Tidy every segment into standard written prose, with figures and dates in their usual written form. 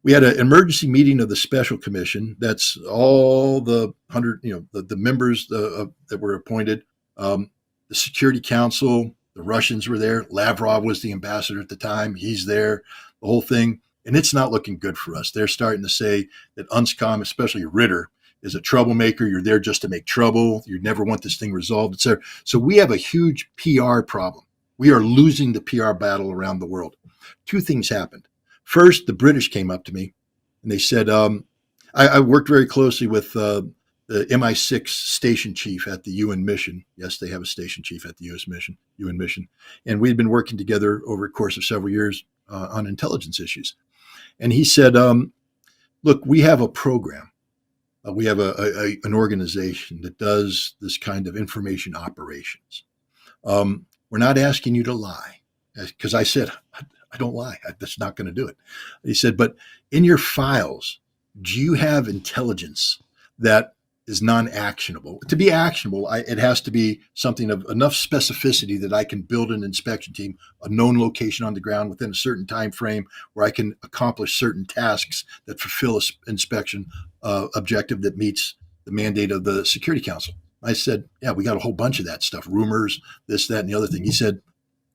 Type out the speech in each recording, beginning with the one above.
We had an emergency meeting of the special commission. That's all the 100, the members that were appointed. The Security Council, the Russians were there. Lavrov was the ambassador at the time. He's there, the whole thing. And it's not looking good for us. They're starting to say that UNSCOM, especially Ritter, is a troublemaker. You're there just to make trouble. You never want this thing resolved, et cetera. So we have a huge PR problem. We are losing the PR battle around the world. Two things happened. First, the British came up to me and they said, I worked very closely with the MI6 station chief at the UN mission. Yes, they have a station chief at the UN mission. And we'd been working together over a course of several years on intelligence issues. And he said, look, we have a program. We have an organization that does this kind of information operations. We're not asking you to lie. Because I said, I don't lie. That's not going to do it. He said, but in your files, do you have intelligence that is non-actionable? To be actionable, it has to be something of enough specificity that I can build an inspection team, a known location on the ground within a certain time frame where I can accomplish certain tasks that fulfill an inspection objective that meets the mandate of the Security Council. I said, yeah, we got a whole bunch of that stuff, rumors, this, that, and the other thing. He said,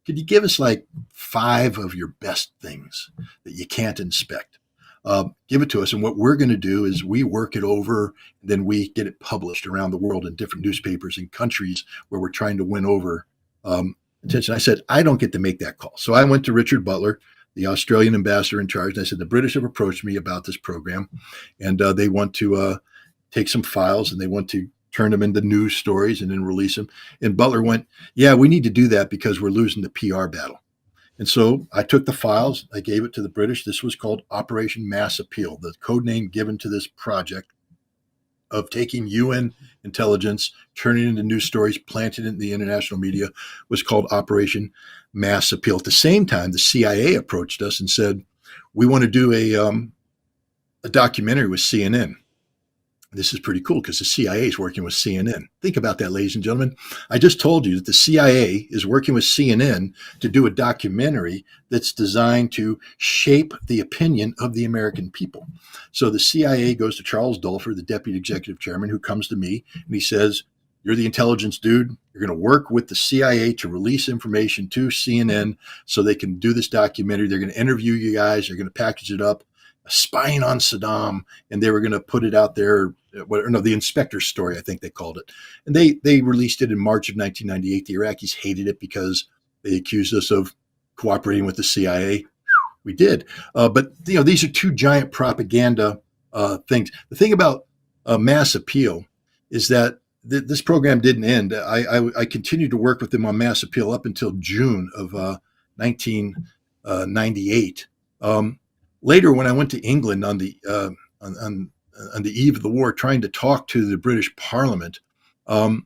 could you give us like 5 of your best things that you can't inspect? Give it to us. And what we're going to do is we work it over, and then we get it published around the world in different newspapers in countries where we're trying to win over attention. I said, I don't get to make that call. So I went to Richard Butler, the Australian ambassador in charge. And I said, the British have approached me about this program, and they want to take some files and they want to turn them into news stories and then release them. And Butler went, yeah, we need to do that because we're losing the PR battle. And so I took the files, I gave it to the British. This was called Operation Mass Appeal, the code name given to this project of taking UN intelligence, turning it into news stories, planting it in the international media, was called Operation Mass Appeal. At the same time, the CIA approached us and said, we want to do a documentary with CNN. This is pretty cool because the CIA is working with CNN. Think about that, ladies and gentlemen. I just told you that the CIA is working with CNN to do a documentary that's designed to shape the opinion of the American people. So the CIA goes to Charles Dulfer, the deputy executive chairman, who comes to me and he says, you're the intelligence dude. You're going to work with the CIA to release information to CNN so they can do this documentary. They're going to interview you guys. They're going to package it up. Spying on Saddam, and they were going to put it out there. The inspector's story, I think they called it. And they released it in March of 1998. The Iraqis hated it because they accused us of cooperating with the CIA. We did. But these are two giant propaganda things. The thing about Mass Appeal is that this program didn't end. I continued to work with them on Mass Appeal up until June of 1998. Later, when I went to England on the eve of the war, trying to talk to the British Parliament, they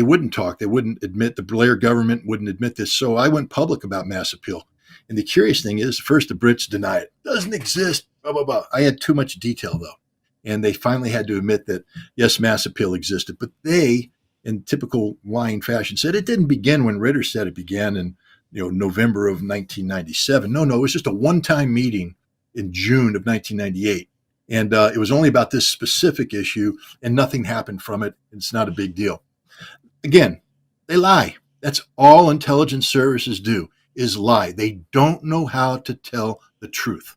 wouldn't talk. They wouldn't admit. The Blair government wouldn't admit this. So I went public about Mass Appeal. And the curious thing is, first the Brits deny it. Doesn't exist. Blah blah blah. I had too much detail though, and they finally had to admit that yes, Mass Appeal existed. But they, in typical lying fashion, said it didn't begin when Ritter said it began in November of 1997. No, it was just a one-time meeting in June of 1998. And it was only about this specific issue and nothing happened from it. It's not a big deal. Again, they lie. That's all intelligence services do is lie. They don't know how to tell the truth.